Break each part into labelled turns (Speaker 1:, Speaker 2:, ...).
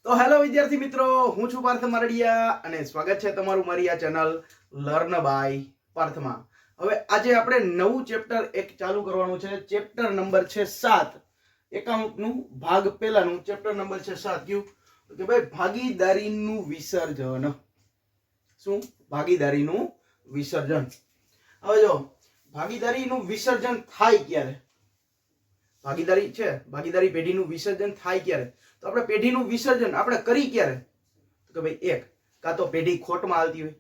Speaker 1: તો હેલો વિદ્યાર્થી મિત્રો, હું છું પાર્થ મારડિયા અને સ્વાગત છે તમારું મારી આ ચેનલ લર્ન બાય પાર્થમાં. હવે આજે આપણે નવું ચેપ્ટર એક ચાલુ કરવાનું છે. ચેપ્ટર નંબર છે 7, એકાઉન્ટનું ભાગ પહેલાનું ચેપ્ટર નંબર છે 7. કયું કે ભાઈ ભાગીદારીનું વિસર્જન. શું? ભાગીદારીનું વિસર્જન. હવે જો ભાગીદારીનું વિસર્જન થાય ક્યારે? ભાગીદારી છે, ભાગીદારી પેઢીનું વિસર્જન થાય ક્યારે? તો આપણે પેઢીનું વિસર્જન આપણે કરી ક્યારે? તો કે ભાઈ એક, કાં તો પેઢી ખોટમાં હાલતી હોય,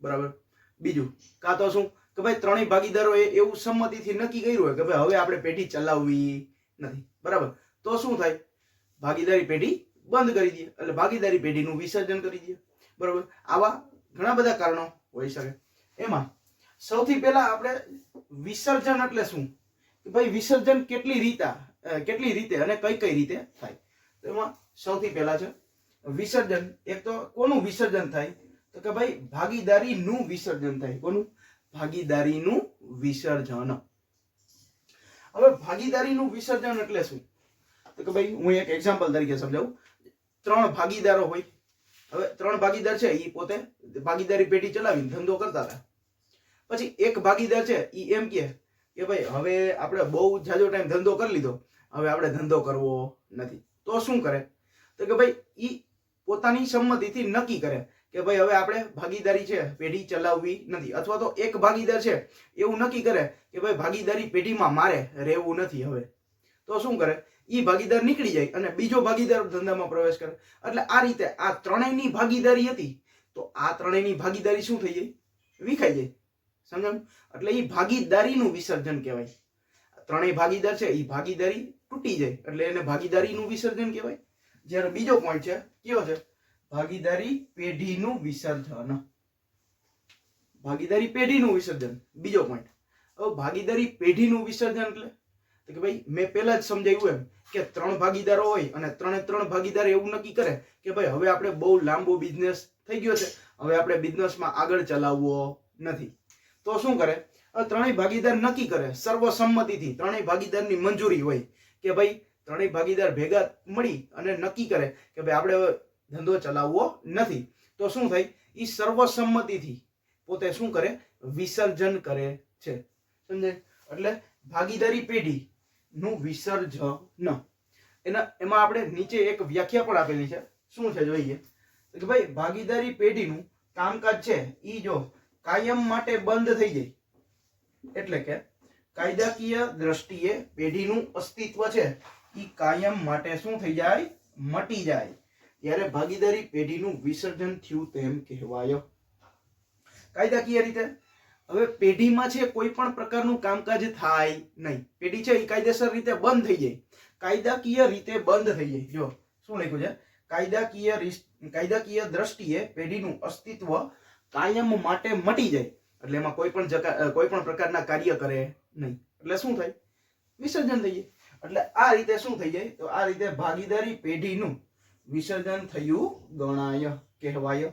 Speaker 1: બરાબર. બીજું, કાં તો શું કે ભાઈ ત્રણેય ભાગીદારોએ એવું સંમતિથી નક્કી કર્યું હોય કે ભાઈ હવે આપણે પેઢી ચલાવવી નથી, બરાબર. તો શું થાય? ભાગીદારી પેઢી બંધ કરી દઈએ, એટલે ભાગીદારી પેઢીનું વિસર્જન કરી દઈએ, બરાબર. આવા ઘણા બધા કારણો હોઈ શકે. એમાં સૌથી પહેલા આપણે વિસર્જન એટલે શું કે ભાઈ વિસર્જન કેટલી રીતે અને કઈ કઈ રીતે થાય? તો એમાં સૌથી પહેલા છે વિસર્જન. એક તો કોનું વિસર્જન થાય? તો કે ભાઈ ભાગીદારીનું વિસર્જન થાય. કોનું? ભાગીદારીનું વિસર્જન. હવે ભાગીદારીનું વિસર્જન એટલે શું? તો કે ભાઈ હું એક એક્ઝામ્પલ તરીકે સમજાવું. 3 ભાગીદારો હોય. હવે 3 ભાગીદાર છે, એ પોતે ભાગીદારી પેઢી ચલાવીને ધંધો કરતા હતા. પછી એક ભાગીદાર છે, એ એમ કે ભાઈ હવે આપણે બહુ જાજો ટાઈમ ધંધો કરી લીધો, હવે આપણે ધંધો કરવો નથી. તો શું કરે? તો કે ભાઈ ઈ પોતાની સંમતિથી નક્કી કરે કે ભાઈ હવે આપણે ભાગીદારી છે પેઢી ચલાવવી નથી. અથવા તો એક ભાગીદાર છે એવું નક્કી કરે કે ભાઈ ભાગીદારી પેઢીમાં મારે રહેવું નથી હવે. તો શું કરે? ઈ ભાગીદાર નીકળી જાય અને બીજો ભાગીદાર ધંધામાં પ્રવેશ કરે. એટલે આ રીતે આ ત્રણેયની ભાગીદારી હતી, તો આ ત્રણેયની ભાગીદારી શું થઈ જાય? વિખાઈ જાય. સમજાયું? એટલે એ ભાગીદારીનું વિસર્જન કહેવાય. ત્રણેય ભાગીદાર છે, એ ભાગીદારી તૂટી જાય એટલે એને ભાગીદારીનું વિસર્જન કહેવાય. જ્યારે બીજો પોઈન્ટ છે, કયો છે? ભાગીદારી પેઢીનું વિસર્જન. ભાગીદારી પેઢીનું વિસર્જન બીજો પોઈન્ટ. હવે ભાગીદારી પેઢીનું વિસર્જન એટલે કે ભાઈ મેં પહેલા જ સમજાવ્યું એમ કે 3 ભાગીદારો હોય અને 3 ભાગીદાર એવું નક્કી કરે કે ભાઈ હવે આપણે બહુ લાંબો બિઝનેસ થઈ ગયો છે, હવે આપણે બિઝનેસમાં આગળ ચલાવવો નથી. તો શું કરે? ત્રણેય ભાગીદાર નક્કી કરે સર્વસંમતિથી. ત્રણેય ભાગીદારની મંજૂરી હોય કે ભાઈ ત્રણેય ભાગીદાર ભેગા મળી અને નક્કી કરે કે ભાઈ આપણે ધંધો ચલાવવો નથી. તો શું થાય? એ સર્વસંમતિથી પોતે શું કરે? વિસર્જન કરે છે. સમજાય? એટલે ભાગીદારી પેઢીનું વિસર્જન. એમાં આપણે નીચે એક વ્યાખ્યા પણ આપેલી છે. શું છે જોઈએ કે ભાઈ ભાગીદારી પેઢીનું કામકાજ છે ઈ જો કાયમ માટે બંધ થઈ જાય, એટલે કે કાયદાકીય દ્રષ્ટિએ પેઢીનું અસ્તિત્વ છે ઈ કાયમ માટે શું થઈ જાય? મટી જાય, ત્યારે ભાગીદારી પેઢીનું વિસર્જન થયું તેમ કહેવાય. કાયદાકીય રીતે હવે પેઢીમાં છે કોઈ પણ પ્રકારનું કામકાજ થાય નહીં. પેઢી છે એ કાયદેસર રીતે બંધ થઈ જાય, કાયદાકીય રીતે બંધ થઈ જાય. જો શું લખ્યું છે? કાયદાકીય દ્રષ્ટિએ પેઢીનું અસ્તિત્વ કાયમ માટે મટી જાય, એટલે એમાં કોઈ પણ પ્રકારના કાર્ય કરે નહીં. એટલે શું થાય? વિસર્જન થઈ જાય. એટલે આ રીતે શું થઈ જાય? તો આ રીતે ભાગીદારી પેઢીનું વિસર્જન થયું ગણાય, કહેવાય.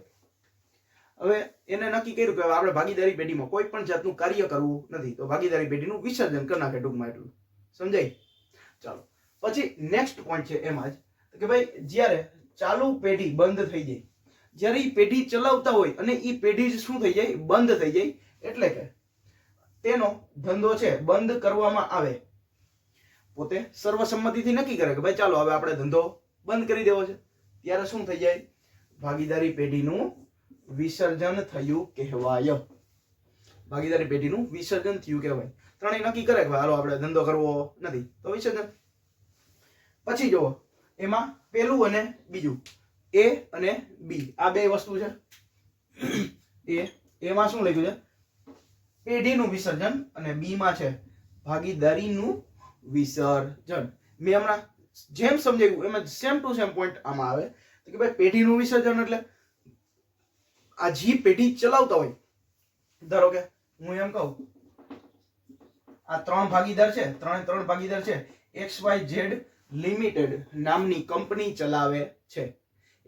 Speaker 1: હવે એને નક્કી કર્યું કે આપણે ભાગીદારી પેઢીમાં કોઈ પણ જાતનું કાર્ય કરવું નથી, તો ભાગીદારી પેઢીનું વિસર્જન કરી નાખે. ટૂંકમાં એટલું સમજાય? ચાલો, પછી નેક્સ્ટ પોઈન્ટ છે એમાં જ કે ભાઈ જ્યારે ચાલુ પેઢી બંધ થઈ જાય, જ્યારે એ પેઢી ચલાવતા હોય અને એ પેઢી શું થઈ જાય? બંધ થઈ જાય, એટલે કે તેનો ધંધો છે બંધ કરવામાં આવે. પોતે સર્વસંમતિથી નક્કી કરે કે ભાઈ ચાલો હવે આપણે ધંધો બંધ કરી દેવો છે, ત્યારે શું થઈ જાય? ભાગીદારી પેઢીનું વિસર્જન થયું કહેવાય. ભાગીદારી પેઢીનું વિસર્જન થયું કહેવાય. ત્રણેય નક્કી કરે કે હાલો આપણે ધંધો કરવો નથી, તો વિસર્જન. પછી જુઓ એમાં પેલું અને બીજું, A અને B, આ બે વસ્તુ છે. એમાં શું લખ્યું છે? પેઢીનું વિસર્જન, અને B માં છે ભાગીદારીનું વિસર્જન. મેં હમણાં જેમ સમજાવ્યું એમ સેમ ટુ સેમ પોઈન્ટ આમાં આવે કે ભાઈ પેઢીનું વિસર્જન એટલે આ જે પેઢી ચલાવતા હોય, ધારો કે હું એમ કહું આ 3 ભાગીદાર છે, 3 ભાગીદાર છે, XYZ લિમિટેડ નામની કંપની ચલાવે છે.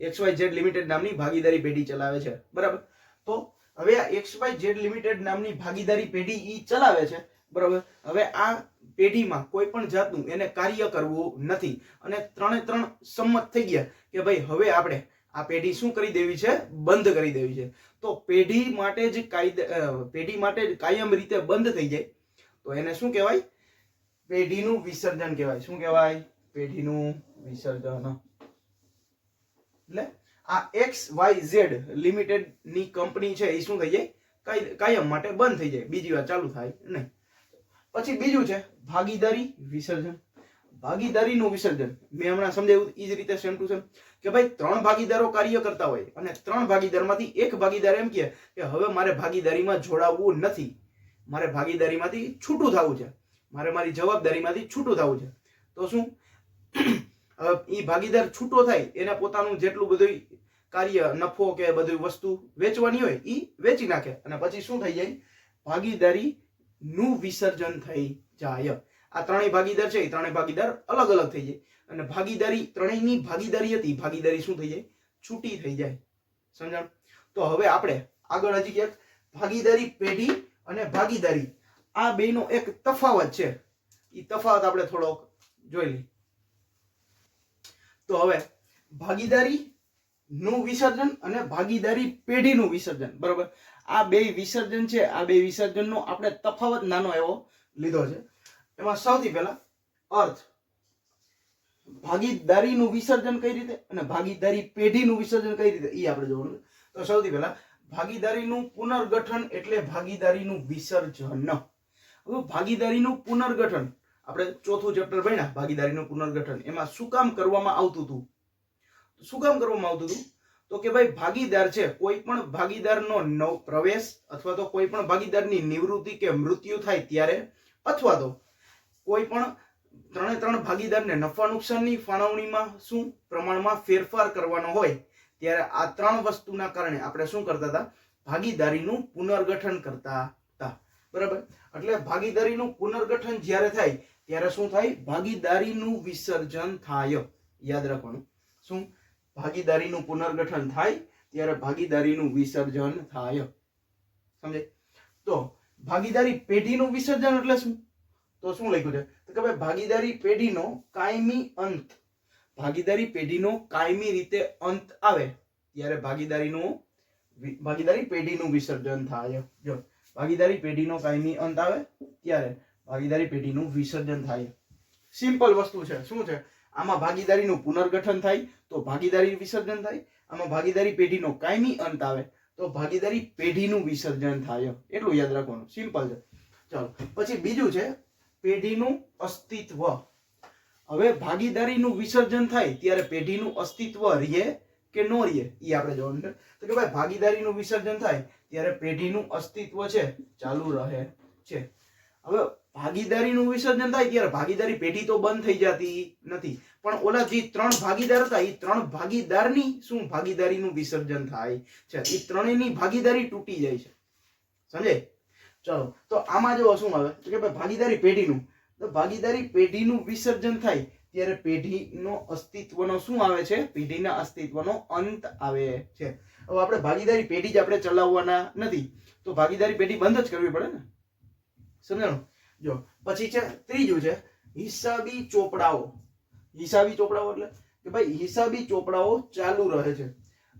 Speaker 1: XYZ લિમિટેડ નામની ભાગીદારી પેઢી ચલાવે છે, બરાબર. તો હવે આ XYZ લિમિટેડ નામની ભાગીદારી પેઢી ઈ ચલાવે છે, બરાબર. હવે આ પેઢીમાં કોઈ પણ જાતનું એને કાર્ય કરવું નથી અને ત્રણે ત્રણ સંમત થઈ ગયા કે ભાઈ હવે આપણે આ પેઢી શું કરી દેવી છે, બંધ કરી દેવી છે. તો પેઢી માટે જ કાયમ રીતે બંધ થઈ જાય તો એને શું કહેવાય? પેઢીનું વિસર્જન કહેવાય. શું કહેવાય? પેઢીનું વિસર્જન. એટલે આ XYZ લિમિટેડ ની કંપની છે એ શું થઈ જાય? કાયમ માટે બંધ થઈ જાય, બીજી વાર ચાલુ થાય નહીં. પછી બીજું છે ભાગીદારી વિસર્જન. ભાગીદારીનું વિસર્જન મેં હમણાં સમજાવ્યું એ જ રીતે સેમ ટુ સેમ કે ભાઈ ત્રણ ભાગીદારો કાર્ય કરતા હોય અને ત્રણ ભાગીદારમાંથી એક ભાગીદાર એમ કહે કે હવે મારે ભાગીદારીમાં જોડાવવું નથી, મારે ભાગીદારીમાંથી છૂટું થવું છે, મારે મારી જવાબદારીમાંથી છૂટું થવું છે. તો શું એ ભાગીદાર છૂટો થાય એને પોતાનું જેટલું બધું કાર્ય, નફો કે બધી વસ્તુ વેચવાની હોય એ વેચી નાખે અને પછી શું થઈ જાય? ભાગીદારી નું વિસર્જન થઈ જાય. આ ત્રણેય ભાગીદાર છે એ ત્રણેય ભાગીદાર અલગ અલગ થઈ જાય અને ભાગીદારી ત્રણેયની ભાગીદારી હતી, ભાગીદારી શું થઈ જાય? છૂટી થઈ જાય. સમજાણ? તો હવે આપણે આગળ હજી ક્યાંક ભાગીદારી પેઢી અને ભાગીદારી આ બેનો એક તફાવત છે, એ તફાવત આપણે થોડોક જોઈ લઈએ. તો હવે ભાગીદારી નું વિસર્જન અને ભાગીદારી પેઢીનું વિસર્જન, બરોબર? આ બે વિસર્જન છે, આ બે વિસર્જનનો આપણે તફાવત નાનો એવો લીધો છે. એમાં સૌથી પહેલા અર્થ, ભાગીદારીનું વિસર્જન કઈ રીતે અને ભાગીદારી પેઢીનું વિસર્જન કઈ રીતે એ આપણે જોવાનું. તો સૌથી પહેલા ભાગીદારીનું પુનર્ગઠન એટલે ભાગીદારીનું વિસર્જન. હવે ભાગીદારીનું પુનર્ગઠન આપણે ચોથું ચેપ્ટર ભણ્યા ભાગીદારીનું પુનર્ગઠન. એમાં શું કામ કરવામાં આવતું હતું? શું કામ કરવામાં આવતું હતું? તો કે ભાઈ ભાગીદાર છે, કોઈ પણ ભાગીદારનો નવ પ્રવેશ અથવા તો કોઈ પણ ભાગીદારની નિવૃત્તિ કે મૃત્યુ થાય ત્યારે અથવા તો કોઈ પણ ત્રણ ભાગીદારને નફા નુકસાનની ફાળવણીમાં શું પ્રમાણમાં ફેરફાર કરવાનો હોય ત્યારે આ ત્રણ વસ્તુના કારણે આપણે શું કરતા હતા? ભાગીદારીનું પુનર્ગઠન કરતા હતા. બરાબર? એટલે ભાગીદારીનું પુનર્ગઠન જ્યારે થાય ત્યારે શું થાય? ભાગીદારીનું વિસર્જન થાય. યાદ રાખવાનું. શું? ભાગીદારીનું પુનર્ગઠન થાય ત્યારે ભાગીદારીનું વિસર્જન થાય. સમજે? તો ભાગીદારી પેઢીનું વિસર્જન એટલે શું? તો શું લખ્યું છે? તો કે ભાઈ ભાગીદારી પેઢીનો કાયમી અંત, ભાગીદારી પેઢીનો કાયમી રીતે અંત આવે ત્યારે ભાગીદારી પેઢીનું વિસર્જન થાય. જો ભાગીદારી પેઢીનો કાયમી અંત આવે ત્યારે ભાગીદારી પેઢીનું વિસર્જન થાય. સિમ્પલ વસ્તુ છે. શું છે? આમાં ભાગીદારીનું પુનર્ગઠન થાય તો ભાગીદારી વિસર્જન થાય, આમાં ભાગીદારી પેઢીનો કાયમી અંત આવે તો ભાગીદારી પેઢીનું વિસર્જન થાય. એટલું યાદ રાખવાનું. સિમ્પલ છે. ચાલો પછી બીજું છે પેઢીનું અસ્તિત્વ. હવે ભાગીદારીનું વિસર્જન થાય ત્યારે પેઢીનું અસ્તિત્વ રહે કે ન રહે એ આપણે જોવાનું છે. તો કે ભાઈ ભાગીદારીનું વિસર્જન થાય ત્યારે પેઢીનું અસ્તિત્વ છે ચાલુ રહે છે. હવે ભાગીદારીનું વિસર્જન થાય ત્યારે ભાગીદારી પેઢી તો બંધ થઈ જતી નથી, પણ ઓલા જે ત્રણ ભાગીદાર હતા એ ત્રણ ભાગીદારની શું ભાગીદારીનું વિસર્જન થાય છે, એ ત્રણેયની ભાગીદારી તૂટી જાય છે. સમજાય? ચલો તો આમાં જો શું આવે તો કે ભાઈ ભાગીદારી પેઢીનું, તો ભાગીદારી પેઢીનું વિસર્જન થાય ત્યારે પેઢીનો અસ્તિત્વનો શું આવે છે? પેઢીના અસ્તિત્વનો અંત આવે છે. હવે આપણે ભાગીદારી પેઢી જ આપણે ચલાવવાના નથી તો ભાગીદારી પેઢી બંધ જ કરવી પડે ને. સમજાણું? જો પછી છે ત્રીજું છે હિસાબી ચોપડાઓ. હિસાબી ચોપડાઓ એટલે કે ભાઈ હિસાબી ચોપડાઓ ચાલુ રહે છે.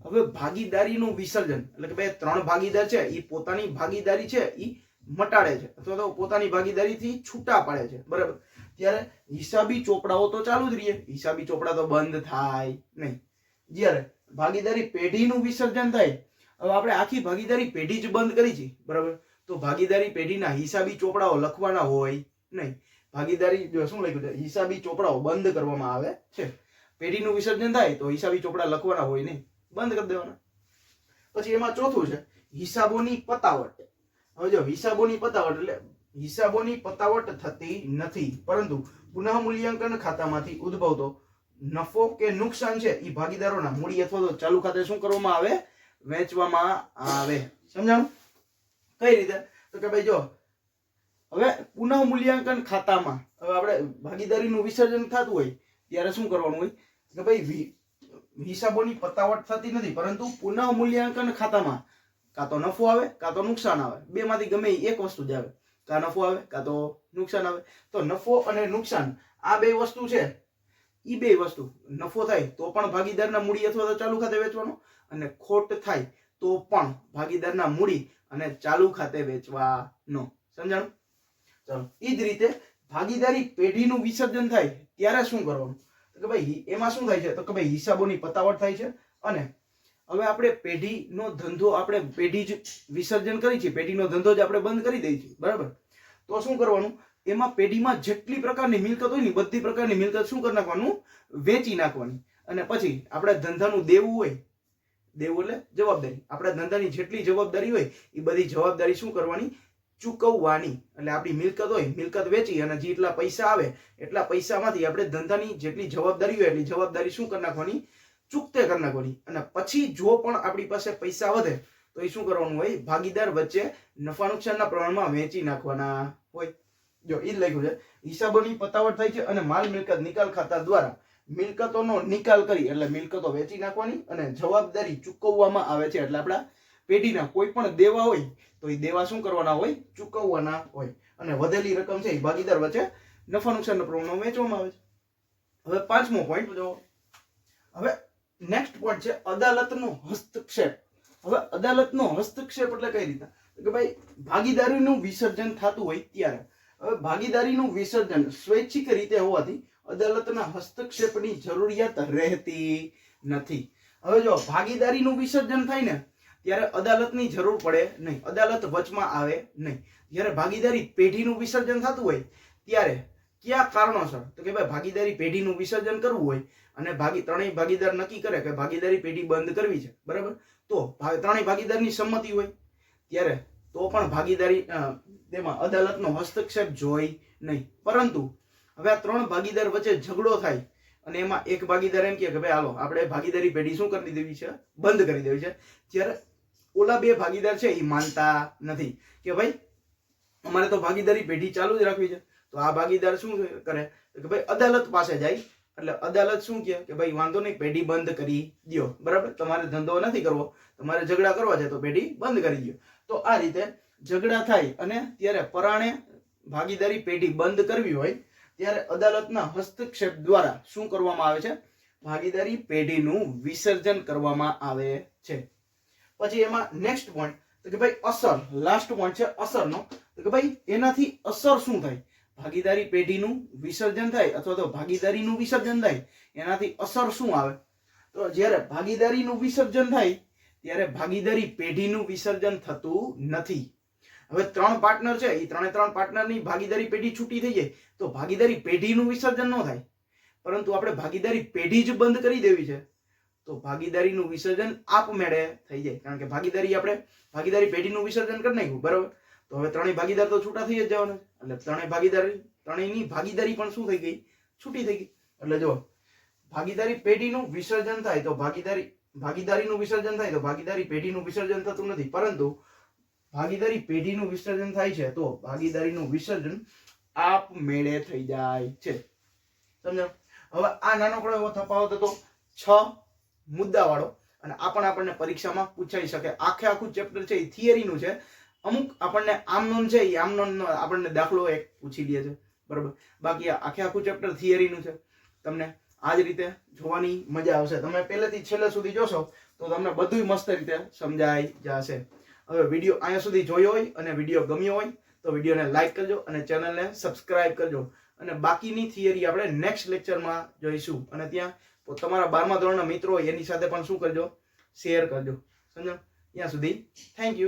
Speaker 1: હવે ભાગીદારીનું વિસર્જન એટલે કે ભાઈ ત્રણ ભાગીદાર છે એ પોતાની ભાગીદારી છે એ મટાડે છે અથવા તો પોતાની ભાગીદારીથી છૂટા પાડે છે. બરાબર? ત્યારે હિસાબી ચોપડાઓ તો ચાલુ જ રહે, હિસાબી ચોપડા તો બંધ થાય નહીં. જ્યારે ભાગીદારી પેઢીનું વિસર્જન થાય, હવે આપણે આખી ભાગીદારી પેઢી જ બંધ કરી છે. બરાબર? તો ભાગીદારી પેઢીના હિસાબી ચોપડાઓ લખવાના હોય નહીં. ભાગીદારી જો શું લખ્યું છે? હિસાબી ચોપડાઓ બંધ કરવામાં આવે છે. પેઢીનું વિસર્જન થાય તો હિસાબી ચોપડા લખવાના હોય નહીં, બંધ કરી દેવાના. પછી એમાં ચોથું છે હિસાબોની પતાવટ. હવે જો હિસાબોની પતાવટ એટલે હિસાબોની પતાવટ થતી નથી, પરંતુ પુનઃ મૂલ્યાંકન ખાતામાંથી ઉદ્ભવતો નફો કે નુકસાન છે એ ભાગીદારોના મૂડી અથવા તો ચાલુ ખાતે શું કરવામાં આવે? વેચવામાં આવે. સમજાણું? કઈ રીતે? તો કે ભાઈ જો હવે પુનઃ મૂલ્યાંકન ખાતામાં હવે આપણે ભાગીદારીનું વિસર્જન થતું હોય ત્યારે શું કરવાનું હોય કે ભાઈ હિસાબોની પતાવટ થતી નથી, પરંતુ પુનઃ મૂલ્યાંકન ખાતામાં કાં તો નફો આવે કાં તો નુકસાન આવે, બેમાંથી ગમે એક વસ્તુ જ આવે. કાં નફો આવે કાં તો નુકસાન આવે. તો નફો અને નુકસાન આ બે વસ્તુ છે, એ બે વસ્તુ નફો થાય તો પણ ભાગીદારના મૂડી અથવા તો ચાલુ ખાતે વેચવાનો, અને ખોટ થાય તો પણ ભાગીદારના મૂડી અને ચાલુ ખાતે વેચવાનો. સમજાણું? ચાલો, એ જ રીતે ભાગીદારી પેઢીનું વિસર્જન થાય ત્યારે શું કરવાનું? તો કે ભાઈ એમાં શું થાય છે? તો કે ભાઈ હિસાબોની પતાવટ થાય છે, અને હવે આપણે પેઢીનો ધંધો આપણે પેઢી જ વિસર્જન કરી છે, પેઢીનો ધંધો જ આપણે બંધ કરી દઈએ છીએ, બરાબર? તો શું કરવાનું? એમાં પેઢીમાં જેટલી પ્રકારની મિલકત હોય ને બધી પ્રકારની મિલકત શું કરી નાખવાનું? વેચી નાખવાની. અને પછી આપણે ધંધાનું દેવું હોય, દેવું એટલે જવાબદારી, આપણા ધંધાની જેટલી જવાબદારી હોય એ બધી જવાબદારી શું કરવાની? ચૂકવવાની. એટલે આપણી મિલકત હોય, મિલકત વેચી અને જેટલા પૈસા આવે એટલા પૈસામાંથી આપણે ધંધાની જેટલી જવાબદારી હોય એટલી જવાબદારી શું કરી નાખવાની? ચૂકતે કરી નાખવાની. અને પછી જો પણ આપણી પાસે પૈસા વધે તો એ શું કરવાનું હોય? ભાગીદાર વચ્ચે નફા નુકસાનના પ્રમાણમાં વેચી નાખવાના હોય. જો એ જ લખ્યું છે, હિસાબોની પતાવટ થાય છે અને માલ મિલકત નિકાલ ખાતા દ્વારા મિલકતોનો નિકાલ કરી એટલે મિલકતો વેચી નાખવાની અને જવાબદારી ચૂકવવામાં આવે છે. એટલે આપણા પેઢીના કોઈ પણ દેવા હોય તો એ દેવા શું કરવાના હોય? ચૂકવવાના હોય. અને વધેલી રકમ છે એ ભાગીદાર વચ્ચે નફા નુકસાનના પ્રમાણમાં વેચવામાં આવે છે. હવે પાંચમો પોઈન્ટ જો, હવે નેક્સ્ટ પોઈન્ટ છે અદાલતનો હસ્તક્ષેપ. હવે અદાલતનો હસ્તક્ષેપ એટલે કઈ રીતે? કે ભાઈ ભાગીદારીનું વિસર્જન થતું હોય ત્યારે. હવે ભાગીદારીનું વિસર્જન સ્વૈચ્છિક રીતે હોવાથી અદાલતના હસ્તક્ષેપની જરૂરિયાત રહેતી નથી. હવે જો ભાગીદારીનું વિસર્જન થાય ને ત્યારે અદાલતની જરૂર પડે નહીં, અદાલત વચમાં આવે નહીં. જ્યારે ભાગીદારી પેઢીનું વિસર્જન થતું હોય ત્યારે કયા કારણોસર? તો કે ભાઈ ભાગીદારી પેઢીનું વિસર્જન કરવું હોય અને ત્રણેય ભાગીદાર નક્કી કરે કે ભાગીદારી પેઢી બંધ કરવી છે, બરાબર? તો ત્રણેય ભાગીદારની સંમતિ હોય ત્યારે તો પણ ભાગીદારી તેમાં અદાલતનો હસ્તક્ષેપ જોઈ નહીં. પરંતુ હવે આ ત્રણ ભાગીદાર વચ્ચે ઝઘડો થાય અને એમાં એક ભાગીદાર એમ કહે કે ભાઈ હાલો આપણે ભાગીદારી પેઢી શું કરી દેવી છે? બંધ કરી દેવી છે. જ્યારે ઓલા બે ભાગીદાર છે એ માનતા નથી કે ભાઈ અમારે તો ભાગીદારી પેઢી ચાલુ જ રાખવી છે. તો આ ભાગીદાર શું કરે કે ભાઈ અદાલત પાસે જાય. એટલે અદાલત શું કહે કે ભાઈ વાંધો નહીં, પેઢી બંધ કરી દો, બરાબર? તમારે ધંધો નથી કરવો, તમારે ઝઘડા કરવા છે તો પેઢી બંધ કરી દો. તો આ રીતે ઝઘડા થાય અને ત્યારે પરાણે ભાગીદારી પેઢી બંધ કરવી હોય ત્યારે અદાલતના હસ્તક્ષેપ દ્વારા શું કરવામાં આવે છે? ભાગીદારી પેઢીનું વિસર્જન કરવામાં આવે છે. પછી એમાં નેક્સ્ટ પોઈન્ટ કે ભાઈ અસર, લાસ્ટ પોઈન્ટ છે અસરનો. કે ભાઈ એનાથી અસર શું થાય? ભાગીદારી પેઢીનું વિસર્જન થાય અથવા તો ભાગીદારીનું વિસર્જન થાય એનાથી અસર શું આવે? તો જ્યારે ભાગીદારીનું વિસર્જન થાય ત્યારે ભાગીદારી પેઢીનું વિસર્જન થતું નથી. હવે ત્રણ પાર્ટનર છે, એ ત્રણ પાર્ટનરની ભાગીદારી પેઢી છૂટી થઈ જાય તો ભાગીદારી પેઢીનું વિસર્જન ન થાય, પરંતુ આપણે ભાગીદારી પેઢી જ બંધ કરી દેવી છે તો ભાગીદારીનું વિસર્જન આપમેળે થઈ જાય. કારણ કે ભાગીદારી પેઢીનું વિસર્જન કરી નાખ્યું, બરાબર? તો હવે ત્રણેય ભાગીદાર તો છૂટા થઈ જ જવાના. એટલે ત્રણેયની ભાગીદારી પણ શું થઈ ગઈ? છૂટી થઈ ગઈ. એટલે જો ભાગીદારી પેઢીનું વિસર્જન થાય તો ભાગીદારીનું વિસર્જન થાય તો ભાગીદારી પેઢીનું વિસર્જન થતું નથી, પરંતુ ભાગીદારી પેઢીનું વિસર્જન થાય છે તો ભાગીદારીનું વિસર્જન આપમેળે થઈ જાય છે. સમજો? હવે આ નાનકડો એવો તફાવત હતો 6 મુદ્દાવાળો, અને આ પણ આપણને પરીક્ષામાં પૂછાઈ શકે. આખું ચેપ્ટર છે એ થિયરીનું છે. અમુક આપણને આમનોન છે એ આમનોન આપણને દાખલો એક પૂછી લે છે, બરાબર? બાકી આખું ચેપ્ટર થિયરીનું છે. તમને આ જ રીતે જોવાની મજા આવશે. તમે પહેલેથી છેલ્લે સુધી જોશો તો તમને બધું મસ્ત રીતે સમજાઈ જશે. હવે વિડીયો અહીંયા સુધી જોયો હોય અને વિડીયો ગમ્યો હોય તો વિડીયોને લાઈક કરજો અને ચેનલને સબસ્ક્રાઇબ કરજો. અને બાકીની થિયરી આપણે નેક્સ્ટ લેક્ચરમાં જોઈશું. અને ત્યાં તમારા 12મા ધોરણના મિત્રો એની સાથે પણ શું કરજો? શેર કરજો. સમજો? ત્યાં સુધી થેન્ક યુ.